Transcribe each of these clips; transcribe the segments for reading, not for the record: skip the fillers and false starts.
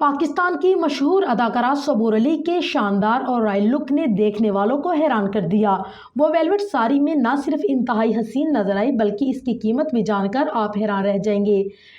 पाकिस्तान की मशहूर अदाकारा सबूर अली के शानदार और रॉयल लुक ने देखने वालों को हैरान कर दिया। वो वेलवेट साड़ी में न सिर्फ इंतहाई हसीन नजर आई बल्कि इसकी कीमत भी जानकर आप हैरान रह जाएंगे।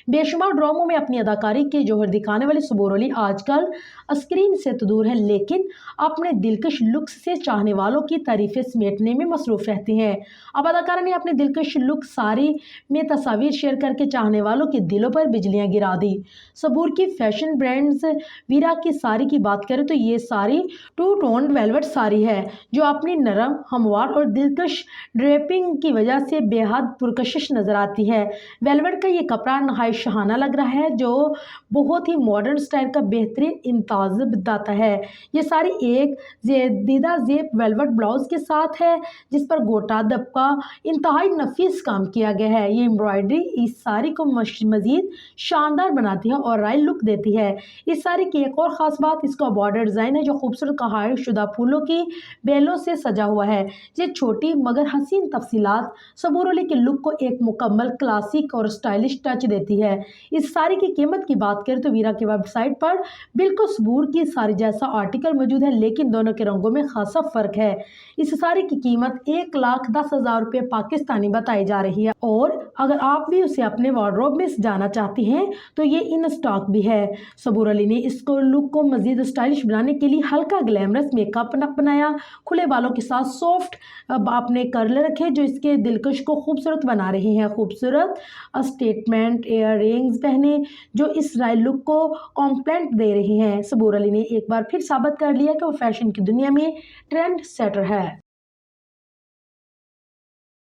बेशुमार ड्रामों में अपनी अदाकारी के जौहर दिखाने वाली सबूर अली आजकल स्क्रीन से तो दूर है, लेकिन अपने दिलकश लुक से चाहने वालों की तारीफें समेटने में मसरूफ रहती हैं। अब अदाकारा ने अपने दिलकश लुक साड़ी में तस्वीर शेयर करके चाहने वालों के दिलों पर बिजलियां गिरा दी। सबूर की फैशन ब्रांड वीरा की साड़ी की बात करें तो ये sari two tone velvet sari है जो अपनी नरम, हमवार और दिलकश ड्रेपिंग की वजह से बेहद पुरकशिश नजर आती है। वेलवेट का ये कपड़ा नहायत शहाना लग रहा है जो बहुत ही मॉडर्न स्टाइल का बेहतरीन इंताज बताता है। ये साड़ी एक जदीदा जेब वेलवेट ब्लाउज के साथ है जिस पर गोटा दबका इंतहाई नफीस काम किया गया है। ये एम्ब्रॉयडरी इस साड़ी को मजीद शानदार बनाती है और रॉयल लुक देती है। इस साड़ी की एक और ख़ास बात इसका बॉर्डर डिज़ाइन है जो खूबसूरत कढ़ाई शुदा फूलों की बेलों से सजा हुआ है। ये छोटी मगर हसीन तफसीलात सबूर अली के लुक को एक मुकम्मल क्लासिक और स्टाइलिश टच देती है। इस साड़ी की कीमत की बात करें तो वीरा की वेबसाइट पर बिल्कुल सबूर की साड़ी जैसा आर्टिकल मौजूद है, लेकिन दोनों के रंगों में खासा फ़र्क है। इस साड़ी की कीमत 1,10,000 रुपये पाकिस्तानी बताई जा रही है और अगर आप भी उसे अपने वार्डरोब में सजाना चाहती हैं तो ये इन स्टॉक भी है। सबूर अली ने इसको लुक को मजीद स्टाइलिश बनाने के लिए हल्का ग्लैमरस मेकअप बनाया। खुले बालों के साथ सॉफ्ट आपने कर्ल रखे जो इसके दिलकश को खूबसूरत बना रहे हैं। खूबसूरत स्टेटमेंट इयर रिंग्स पहने जो इस रॉयल लुक को कॉम्प्लीमेंट दे रहे हैं। सबूर अली ने एक बार फिर साबित कर लिया कि वो फैशन की दुनिया में ट्रेंड सेटर है।